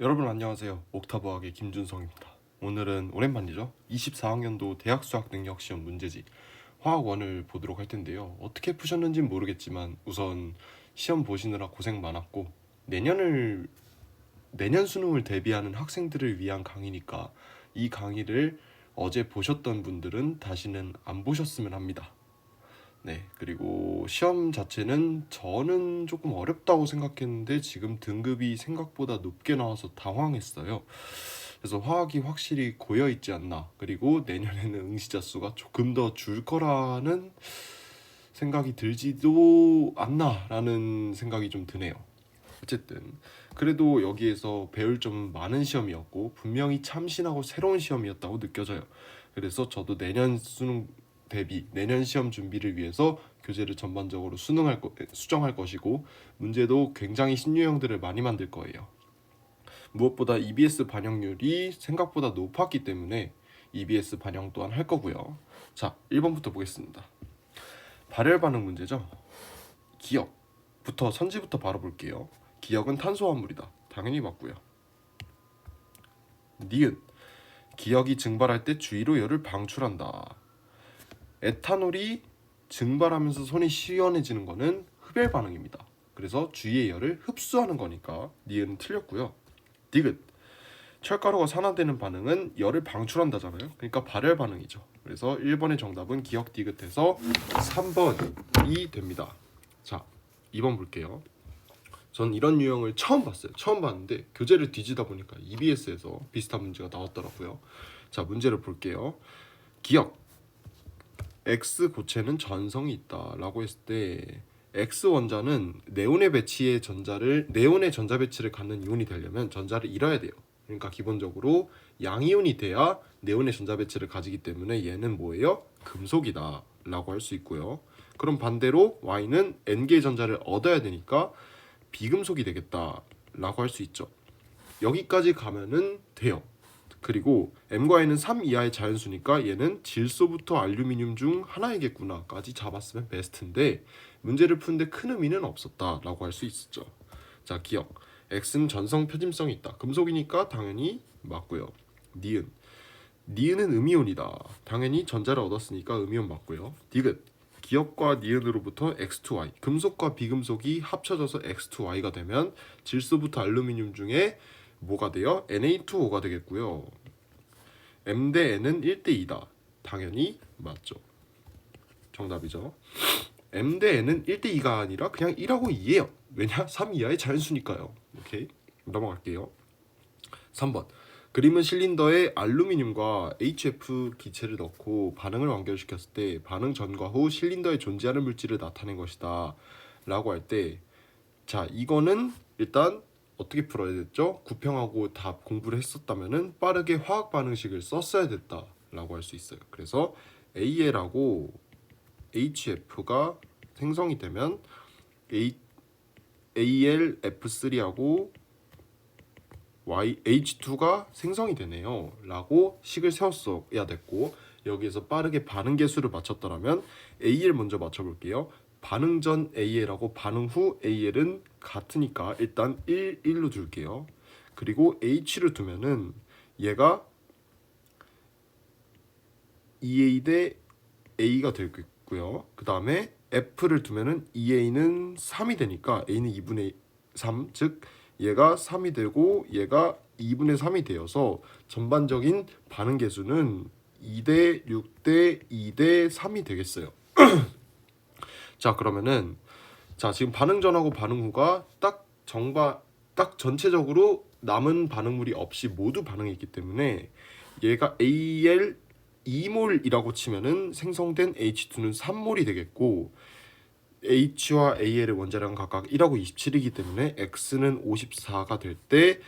여러분 안녕하세요. 옥타브학의 김준성입니다. 오늘은 오랜만이죠. 24학년도 대학 수학 능력 시험 문제지 화학 1을 보도록 할 텐데요. 어떻게 푸셨는지는 모르겠지만 우선 시험 보시느라 고생 많았고 내년 수능을 대비하는 학생들을 위한 강의니까 이 강의를 어제 보셨던 분들은 다시는 안 보셨으면 합니다. 네, 그리고 시험 자체는 저는 조금 어렵다고 생각했는데 지금 등급이 생각보다 높게 나와서 당황했어요. 그래서 화학이 확실히 고여 있지 않나. 그리고 내년에는 응시자 수가 조금 더 줄 거라는 생각이 들지도 않나라는 생각이 좀 드네요. 어쨌든 그래도 여기에서 배울 점 많은 시험이었고 분명히 참신하고 새로운 시험이었다고 느껴져요. 그래서 저도 내년 수능 대비 내년 시험 준비를 위해서 교재를 전반적으로 수정할 것이고 문제도 굉장히 신유형들을 많이 만들 거예요. 무엇보다 EBS 반영률이 생각보다 높았기 때문에 EBS 반영 또한 할 거고요. 자, 1번부터 보겠습니다. 발열 반응 문제죠. 기억부터 선지부터 바로 볼게요. 기억은 탄소화물이다. 당연히 맞고요. 니은 기억이 증발할 때 주위로 열을 방출한다. 에탄올이 증발하면서 손이 시원해지는 거는 흡열 반응입니다. 그래서 주위의 열을 흡수하는 거니까 니은 틀렸고요. 디귿 철가루가 산화되는 반응은 열을 방출한다잖아요. 그러니까 발열 반응이죠. 그래서 1번의 정답은 기억 디귿해서 3번이 됩니다. 자, 2번 볼게요. 전 이런 유형을 처음 봤어요. 처음 봤는데 교재를 뒤지다 보니까 EBS에서 비슷한 문제가 나왔더라고요. 자, 문제를 볼게요. 기억 X 고체는 전성이 있다라고 했을 때 X 원자는 네온의 전자 배치를 갖는 이온이 되려면 전자를 잃어야 돼요. 그러니까 기본적으로 양이온이 돼야 네온의 전자 배치를 가지기 때문에 얘는 뭐예요? 금속이다라고 할 수 있고요. 그럼 반대로 Y는 N개의 전자를 얻어야 되니까 비금속이 되겠다라고 할 수 있죠. 여기까지 가면은 돼요. 그리고 M과 N은 3 이하의 자연수니까 얘는 질소부터 알루미늄 중 하나이겠구나까지 잡았으면 베스트인데 문제를 푸는데 큰 의미는 없었다라고 할 수 있었죠. 자, 기억 X는 전성 표짐성이 있다. 금속이니까 당연히 맞고요. 니은은 음이온이다. 당연히 전자를 얻었으니까 음이온 맞고요. 디귿 기억과 니은으로부터 X2Y 금속과 비금속이 합쳐져서 X2Y가 되면 질소부터 알루미늄 중에 뭐가 돼요? Na2O가 되겠고요. M 대 N은 1대 2다. 당연히 맞죠. 정답이죠. M 대 N은 1대 2가 아니라 그냥 1하고 2예요. 왜냐? 3 이하의 자연수니까요. 오케이. 넘어갈게요. 3번. 그림은 실린더에 알루미늄과 HF 기체를 넣고 반응을 완결시켰을 때 반응 전과 후 실린더에 존재하는 물질을 나타낸 것이다 라고 할 때 자, 이거는 일단 어떻게 풀어야 됐죠? 구평하고 답 공부를 했었다면은 빠르게 화학 반응식을 썼어야 됐다라고 할 수 있어요. 그래서 AL하고 HF가 생성이 되면 AlF3하고 H2가 생성이 되네요 라고 식을 세웠어야 됐고 여기에서 빠르게 반응 계수를 맞췄더라면 AL 먼저 맞춰볼게요. 반응 전 AL하고 반응 후 AL은 같으니까 일단 1, 1로 둘게요. 그리고 H를 두면은 얘가 2A 대 A가 되겠고요. 그 다음에 F를 두면은 2A는 3이 되니까 A는 2분의 3, 즉 얘가 3이 되고 얘가 2분의 3이 되어서 전반적인 반응 계수는 2대 6대 2대 3이 되겠어요. 자, 그러면은 자, 지금 반응 전하고 반응 후가 딱 전체적으로 남은 반응물이 없이 모두 반응했기 때문에 얘가 AL 2몰이라고 치면은 생성된 H2는 3몰이 되겠고 H와 AL의 원자량은 각각 1하고 27이기 때문에 X는 54가 될 때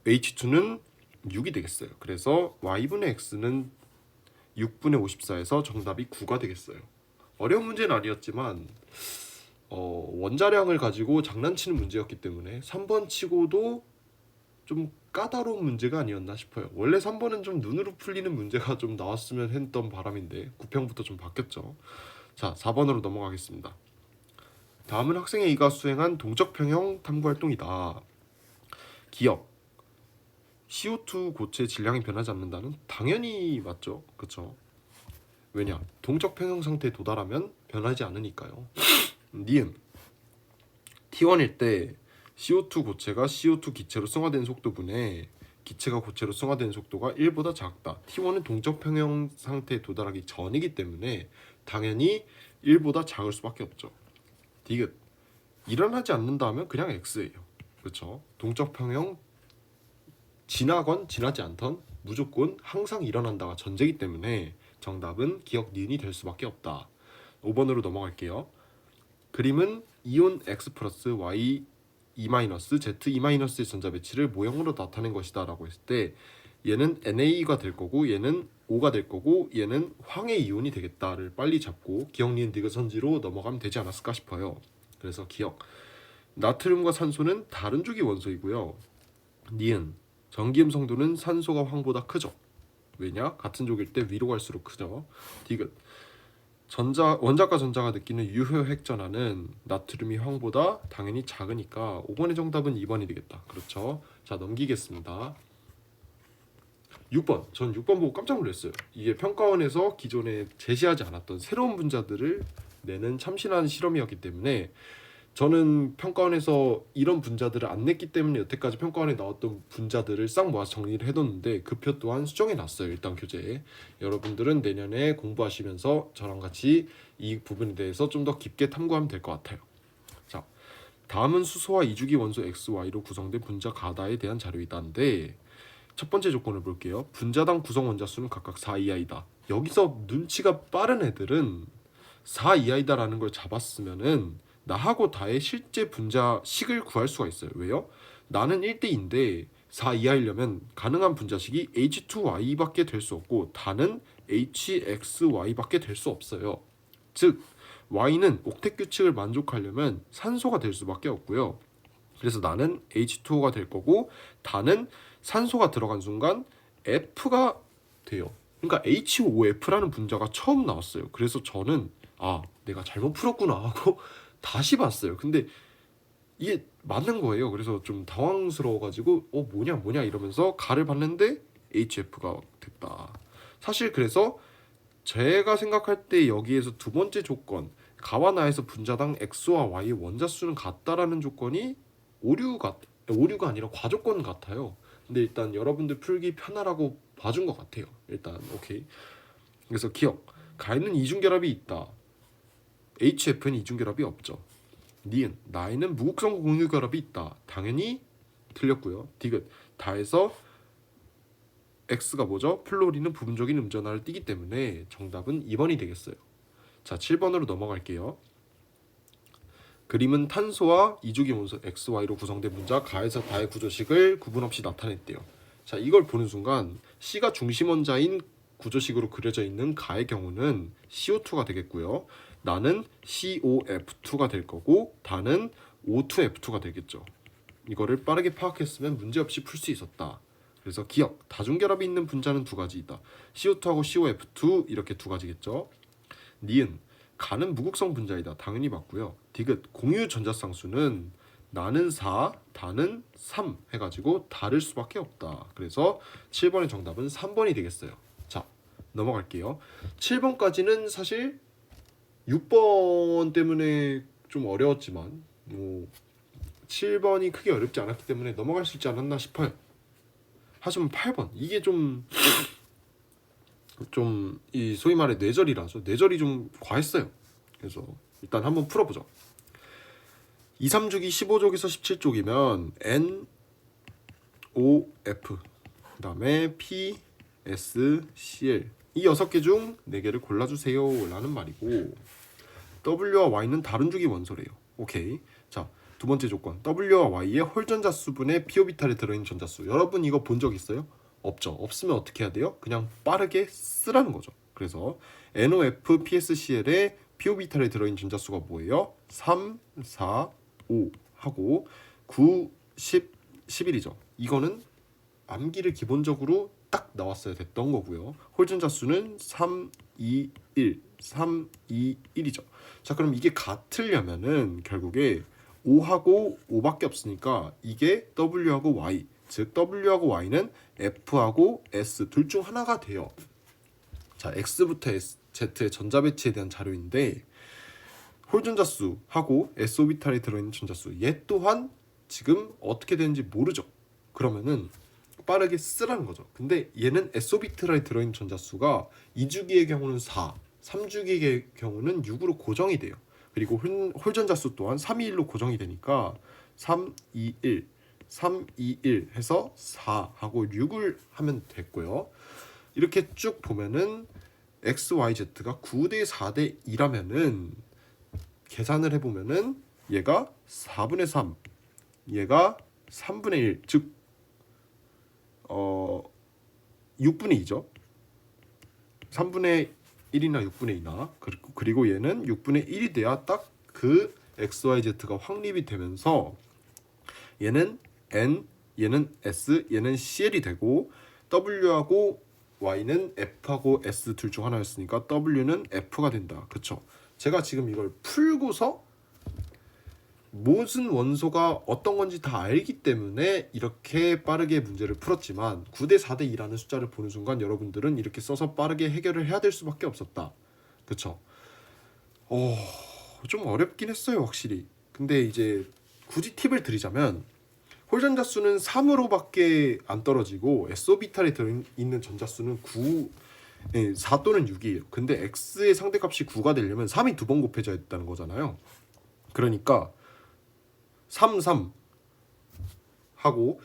H2는 6이 되겠어요. 그래서 Y분의 X는 6분의 54에서 정답이 9가 되겠어요. 어려운 문제는 아니었지만 원자량을 가지고 장난치는 문제였기 때문에 3번 치고도 좀 까다로운 문제가 아니었나 싶어요. 원래 3번은 좀 눈으로 풀리는 문제가 좀 나왔으면 했던 바람인데 9평부터 좀 바뀌었죠. 자, 4번으로 넘어가겠습니다. 다음은 학생 A가 수행한 동적 평형 탐구 활동이다. 기억 CO2 고체 질량이 변하지 않는다는 당연히 맞죠. 그쵸? 왜냐? 동적 평형 상태에 도달하면 변하지 않으니까요. 니은 T1일 때 CO2 고체가 CO2 기체로 승화된 속도분의 기체가 고체로 승화된 속도가 1보다 작다. T1은 동적 평형 상태에 도달하기 전이기 때문에 당연히 1보다 작을 수밖에 없죠. 디귿 일어나지 않는다 하면 그냥 X예요. 그렇죠? 동적 평형 지나건 지나지 않던 무조건 항상 일어난다가 전제이기 때문에 정답은 기억 니은이 될 수밖에 없다. 5번으로 넘어갈게요. 그림은 이온 X 플러스 Y E 마이너스 Z E 마이너스의 전자 배치를 모형으로 나타낸 것이다 라고 했을 때 얘는 NA가 될 거고 얘는 O가 될 거고 얘는 황의 이온이 되겠다를 빨리 잡고 기억 니은 디귿 선지로 넘어가면 되지 않았을까 싶어요. 그래서 기억 나트륨과 산소는 다른 주기 원소이고요. 니은 전기음 성도는 산소가 황보다 크죠. 왜냐? 같은 족일 때 위로 갈수록 크죠. 디귿 원자과 전자가 느끼는 유효 핵전하는 나트륨이 황보다 당연히 작으니까 5번의 정답은 2번이 되겠다. 그렇죠. 자, 넘기겠습니다. 6번. 전 6번 보고 깜짝 놀랐어요. 이게 평가원에서 기존에 제시하지 않았던 새로운 분자들을 내는 참신한 실험이었기 때문에 저는 평가원에서 이런 분자들을 안 냈기 때문에 여태까지 평가원에 나왔던 분자들을 싹 모아서 정리를 해뒀는데 그 표 또한 수정해 놨어요. 일단 교재에. 여러분들은 내년에 공부하시면서 저랑 같이 이 부분에 대해서 좀 더 깊게 탐구하면 될 것 같아요. 자, 다음은 수소와 이주기 원소 XY로 구성된 분자 가다에 대한 자료이다인데 첫 번째 조건을 볼게요. 분자당 구성 원자 수는 각각 4 이하이다. 여기서 눈치가 빠른 애들은 4 이하이다라는 걸 잡았으면은 나하고 다의 실제 분자식을 구할 수가 있어요. 왜요? 나는 1대2인데 4 이하이려면 가능한 분자식이 H2Y밖에 될 수 없고 다는 HXY밖에 될 수 없어요. 즉 Y는 옥텟 규칙을 만족하려면 산소가 될 수밖에 없고요. 그래서 나는 H2O가 될 거고 다는 산소가 들어간 순간 F가 돼요. 그러니까 HOF라는 분자가 처음 나왔어요. 그래서 저는 내가 잘못 풀었구나 하고 다시 봤어요. 근데 이게 맞는 거예요. 그래서 좀 당황스러워가지고 뭐냐 이러면서 가를 봤는데 HF가 됐다. 사실 그래서 제가 생각할 때 여기에서 두 번째 조건 가와 나에서 분자당 X와 Y의 원자 수는 같다라는 조건이 오류가 아니라 과조건 같아요. 근데 일단 여러분들 풀기 편하라고 봐준 것 같아요. 일단 오케이. 그래서 기억 가에는 이중결합이 있다. HF는 이중결합이 없죠. 니은 나에는 무극성 공유결합이 있다. 당연히 틀렸고요. 디귿 다에서 X가 뭐죠? 플로리는 부분적인 음전하를 띠기 때문에 정답은 2번이 되겠어요. 자, 7번으로 넘어갈게요. 그림은 탄소와 이주기 원소 XY로 구성된 분자 가에서 다의 구조식을 구분 없이 나타냈대요. 자, 이걸 보는 순간 C가 중심 원자인 구조식으로 그려져 있는 가의 경우는 CO2가 되겠고요. 나는 COF2가 될 거고 다는 O2F2가 되겠죠. 이거를 빠르게 파악했으면 문제없이 풀 수 있었다. 그래서 기억, 다중결합이 있는 분자는 두 가지이다. CO2하고 COF2 이렇게 두 가지겠죠. 니은, 가는 무극성 분자이다. 당연히 맞고요. 디귿, 공유 전자쌍수는 나는 4, 다는 3 해가지고 다를 수밖에 없다. 그래서 7번의 정답은 3번이 되겠어요. 자, 넘어갈게요. 7번까지는 사실 6번 때문에 좀 어려웠지만 7번이 크게 어렵지 않았기 때문에 넘어갈 수 있지 않았나 싶어요. 하지만 8번 이게 좀 이 소위 말해 뇌절이라서 뇌절이 좀 과했어요. 그래서 일단 한번 풀어보죠. 2, 3주기 15족에서 17족이면 N, O, F 그 다음에 P, S, CL 이 6개 중 4개를 골라주세요 라는 말이고 W와 Y는 다른 주기 원소래요. 오케이. 자, 두 번째 조건 W와 Y의 홀전자 수분의 p오비탈에 들어있는 전자수. 여러분 이거 본 적 있어요? 없죠. 없으면 어떻게 해야 돼요? 그냥 빠르게 쓰라는 거죠. 그래서 NOF, PSCL의 p오비탈에 들어있는 전자수가 뭐예요? 3, 4, 5 하고 9, 10, 11이죠. 이거는 암기를 기본적으로 딱 나왔어야 됐던 거고요. 홀전자 수는 3, 2, 1, 3, 2, 1이죠. 자, 그럼 이게 같으려면은 결국에 5하고 5밖에 없으니까 이게 W하고 Y, 즉 W하고 Y는 F하고 S 둘 중 하나가 돼요. 자, X부터 Z의 전자배치에 대한 자료인데 홀전자수하고 S오비탈에 들어있는 전자수 얘 또한 지금 어떻게 되는지 모르죠. 그러면은 빠르게 쓰라는 거죠. 근데 얘는 S오비탈에 들어있는 전자수가 2주기의 경우는 4, 3주기의 경우는 6으로 고정이 돼요. 그리고 홀전자수 또한 3, 2, 1로 고정이 되니까 3, 2, 1, 3, 2, 1 해서 4하고 6을 하면 됐고요. 이렇게 쭉 보면은 X, Y, Z가 9대 4대 2라면은 계산을 해보면은 얘가 4분의 3, 얘가 3분의 1, 즉 6분의 2죠. 3분의 1이나 6분의 2나 그리고 얘는 6분의 1이 돼야 딱 그 X, Y, Z가 확립이 되면서 얘는 N, 얘는 S, 얘는 CL이 되고 W하고 Y는 F하고 S 둘 중 하나였으니까 W는 F가 된다. 그쵸? 제가 지금 이걸 풀고서 무슨 원소가 어떤 건지 다 알기 때문에 이렇게 빠르게 문제를 풀었지만 9대 4대 2라는 숫자를 보는 순간 여러분들은 이렇게 써서 빠르게 해결을 해야 될 수밖에 없었다. 그쵸? 좀 어렵긴 했어요, 확실히. 근데 이제 굳이 팁을 드리자면 홀전자수는 3으로밖에 안 떨어지고 S오비탈에 들어있는 전자수는 4 또는 6이에요. 근데 X의 상대값이 9가 되려면 3이 두 번 곱해져야 된다는 거잖아요. 그러니까 3, 3 하고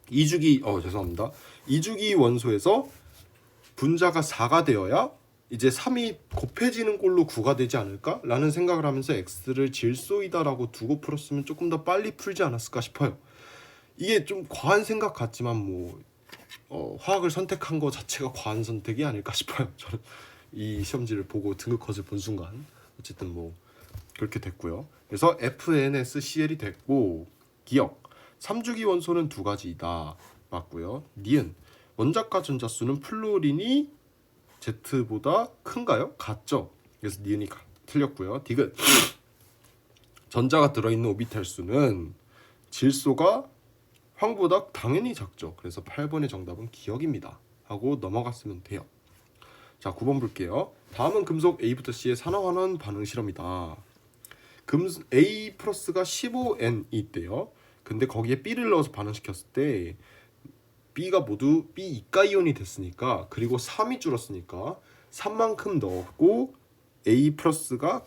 2주기 죄송합니다. 2주기 원소에서 분자가 4가 되어야 이제 3이 곱해지는 꼴로 9가 되지 않을까? 라는 생각을 하면서 X를 질소이다라고 두고 풀었으면 조금 더 빨리 풀지 않았을까 싶어요. 이게 좀 과한 생각 같지만 뭐 화학을 선택한 거 자체가 과한 선택이 아닐까 싶어요. 저는 이 시험지를 보고 등급컷을 본 순간 어쨌든 뭐 그렇게 됐고요. 그래서 FNSCL이 됐고 기억 3주기 원소는 두 가지이다. 맞고요. 니은 원자과 전자수는 플루린이 Z보다 큰가요? 같죠. 그래서 니은이 틀렸고요. 디귿 전자가 들어있는 오비탈 수는 질소가 황보다 당연히 작죠. 그래서 8번의 정답은 기억입니다. 하고 넘어갔으면 돼요. 자, 9번 볼게요. 다음은 금속 A부터 C의 산화환원 반응 실험이다. A 플러스가 15N이 있대요. 근데 거기에 B를 넣어서 반응시켰을 때 B가 모두 B 이가 이온이 됐으니까 그리고 3이 줄었으니까 3만큼 넣었고 A 플러스가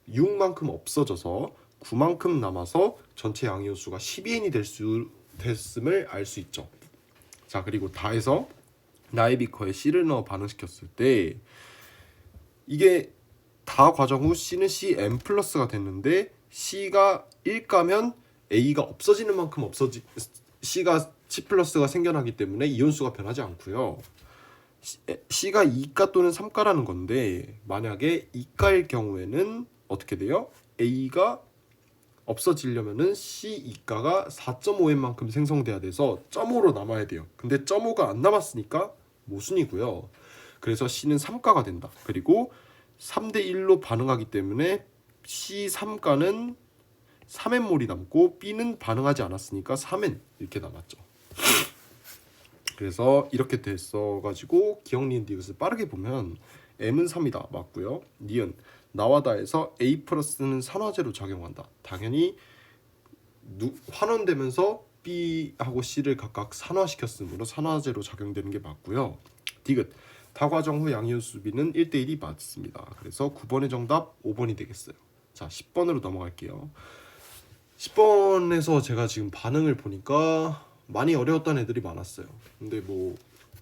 6만큼 없어져서 9만큼 남아서 전체 양이온수가 12N이 됐음을 알 수 있죠. 자, 그리고 다해서 나의 비커에 C를 넣어 반응시켰을 때 이게 다 과정 후 C는 CN 플러스가 됐는데 C가 1가면 A가 없어지는 만큼 C가 C 플러스가 생겨나기 때문에 이온수가 변하지 않고요. C가 2가 또는 3가라는 건데 만약에 2가일 경우에는 어떻게 돼요? A가 없어지려면은 C2가가 4.5N만큼 생성돼야 돼서 0.5로 남아야 돼요. 근데 0.5가 안 남았으니까 모순이고요. 그래서 C는 3가가 된다. 그리고 3대 1로 반응하기 때문에 C3가는 3N몰이 남고 B는 반응하지 않았으니까 3N 이렇게 남았죠. 그래서 이렇게 됐어가지고 기억 니은 디귿을 빠르게 보면 M은 3이다. 맞고요. 니은 나와다에서 A 플러스는 산화제로 작용한다. 당연히 환원되면서 B하고 C를 각각 산화시켰으므로 산화제로 작용되는 게 맞고요. 디귿 다과정 후 양이온 수비는 1대1이 맞습니다. 그래서 9번의 정답 5번이 되겠어요. 자, 10번으로 넘어갈게요. 10번에서 제가 지금 반응을 보니까 많이 어려웠던 애들이 많았어요. 근데 뭐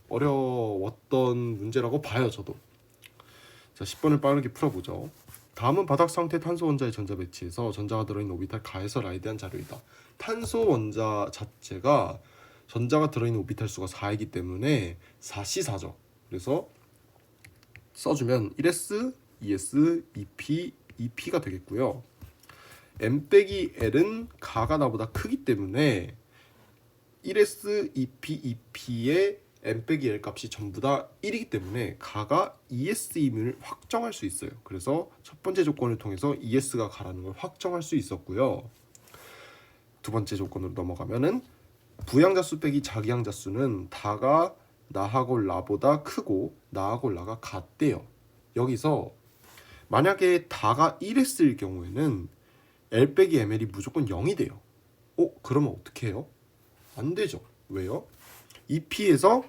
어려웠던 문제라고 봐요, 저도. 자, 10번을 빠르게 풀어보죠. 다음은 바닥 상태 탄소 원자의 전자 배치에서 전자가 들어있는 오비탈 가해설에 대한 자료이다. 탄소 원자 자체가 전자가 들어있는 오비탈 수가 4이기 때문에 4C4죠. 그래서 써주면 1S, 2S, 2P, 2P가 되겠고요. M-L은 가가 나보다 크기 때문에 1S, 2P, 2P의 M-L 값이 전부 다 1이기 때문에 가가 2S임을 확정할 수 있어요. 그래서 첫 번째 조건을 통해서 2S가 가라는 걸 확정할 수 있었고요. 두 번째 조건으로 넘어가면은 부양자수 빼기 자기양자수는 다가 나하고 라보다 크고 나하고 라가 같대요. 여기서 만약에 다가 1x일 경우에는 L 빼기 ML이 무조건 0이 돼요. 그러면 어떻게 해요? 안 되죠. 왜요? 이 P에서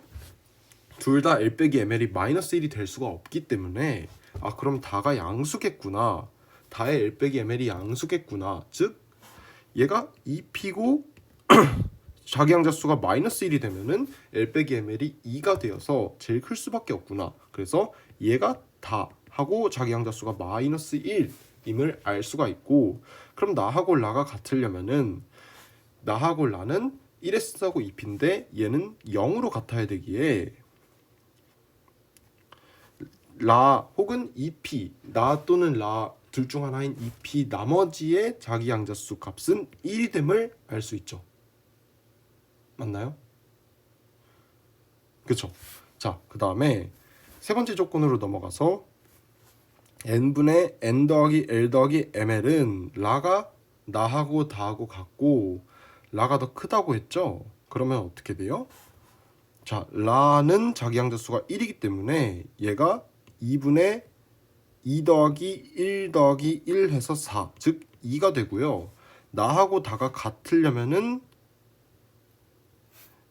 둘 다 L 빼기 ML이 마이너스 1이 될 수가 없기 때문에 그럼 다가 양수겠구나. 다의 L 빼기 ML이 양수겠구나. 즉 얘가 2P고 자기양자수가 마이너스 1이 되면은 L 빼기 ML이 2가 되어서 제일 클 수밖에 없구나. 그래서 얘가 다 하고 자기양자수가 마이너스 1임을 알 수가 있고, 그럼 나하고 라가 같으려면은 나하고 라는 1S하고 2P인데 얘는 0으로 같아야 되기에 라 혹은 2P, 나 또는 라 둘 중 하나인 2P 나머지의 자기양자수 값은 1이 됨을 알 수 있죠. 맞나요? 그쵸? 자, 그 다음에 세 번째 조건으로 넘어가서 n분의 n 더하기 l 더하기 ml은 라가 나하고 다하고 같고 라가 더 크다고 했죠? 그러면 어떻게 돼요? 자, 라는 자기양자수가 1이기 때문에 얘가 2분의 2 더하기 1 더하기 1 해서 4, 즉 2가 되고요. 나하고 다가 같으려면은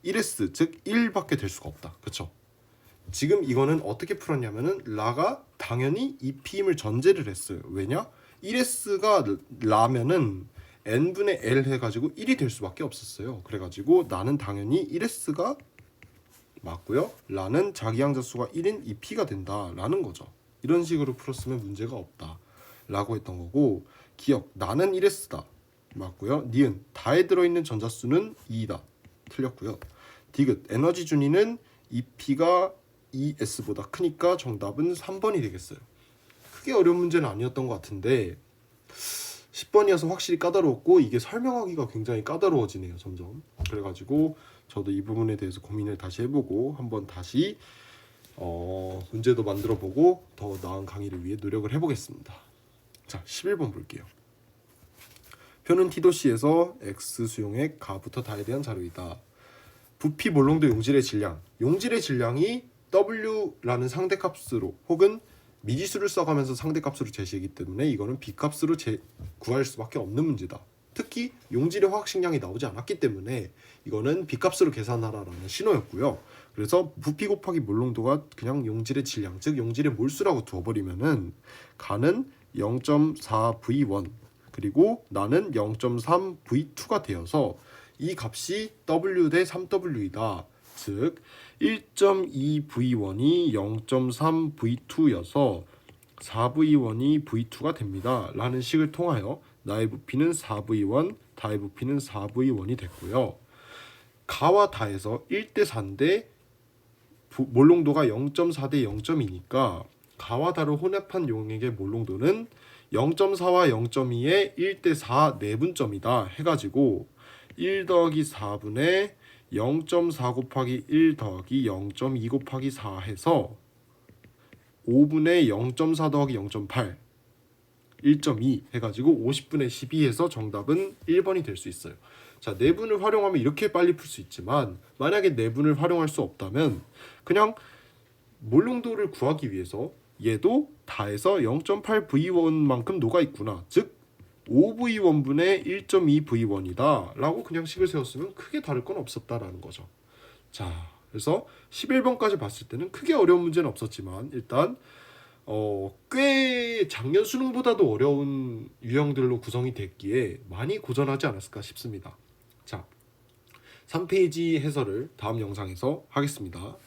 1s, 즉 1밖에 될 수가 없다. 그쵸? 지금 이거는 어떻게 풀었냐면은 라가 당연히 2p임을 전제를 했어요. 왜냐? 1s가 라면은 n분의 l 해가지고 1이 될 수밖에 없었어요. 그래가지고 나는 당연히 1s가 맞고요. 라는 자기양자수가 1인 2p가 된다라는 거죠. 이런 식으로 풀었으면 문제가 없다 라고 했던 거고, 기억, 나는 1s다 맞고요. 니은, 다에 들어있는 전자수는 2다 틀렸고요. 디귿, 에너지 준위는 2p가 2s보다 크니까 정답은 3번이 되겠어요. 크게 어려운 문제는 아니었던 것 같은데 10번이어서 확실히 까다로웠고, 이게 설명하기가 굉장히 까다로워지네요 점점. 그래가지고 저도 이 부분에 대해서 고민을 다시 해보고 한번 다시 문제도 만들어보고 더 나은 강의를 위해 노력을 해보겠습니다. 자, 11번 볼게요. 표는 T도시에서 X 수용액 가부터 다에 대한 자료이다. 부피 몰롱도 용질의 질량, 용질의 질량이 W라는 상대값으로 혹은 미지수를 써가면서 상대값으로 제시하기 때문에 이거는 B값으로 구할 수밖에 없는 문제다. 특히 용질의 화학식량이 나오지 않았기 때문에 이거는 B값으로 계산하라라는 신호였고요. 그래서 부피 곱하기 몰롱도가 그냥 용질의 질량, 즉 용질의 몰수라고 두어버리면은 가는 0.4V1 그리고 나는 0.3V2가 되어서 이 값이 W 대 3W이다. 즉 1.2V1이 0.3V2여서 4V1이 V2가 됩니다 라는 식을 통하여 나의 부피는 4V1, 다의 부피는 4V1이 됐고요. 가와 다에서 1대 4인데 몰롱도가 0.4 대 0.2니까 가와 다를 혼합한 용액의 몰롱도는 0.4와 0.2의 1대 4 내분점이다 해가지고 1 더하기 4분의 0.4 곱하기 1 더하기 0.2 곱하기 4 해서 5분의 0.4 더하기 0.8 1.2 해가지고 50분의 12 해서 정답은 1번이 될 수 있어요. 자, 내분을 활용하면 이렇게 빨리 풀 수 있지만 만약에 내분을 활용할 수 없다면 그냥 몰롱도를 구하기 위해서 얘도 다해서 0.8V1만큼 녹아있구나, 즉 5V1분의 1.2V1이다 라고 그냥 식을 세웠으면 크게 다를 건 없었다라는 거죠. 자, 그래서 11번까지 봤을 때는 크게 어려운 문제는 없었지만 일단 꽤 작년 수능보다도 어려운 유형들로 구성이 됐기에 많이 고전하지 않았을까 싶습니다. 자, 3페이지 해설을 다음 영상에서 하겠습니다.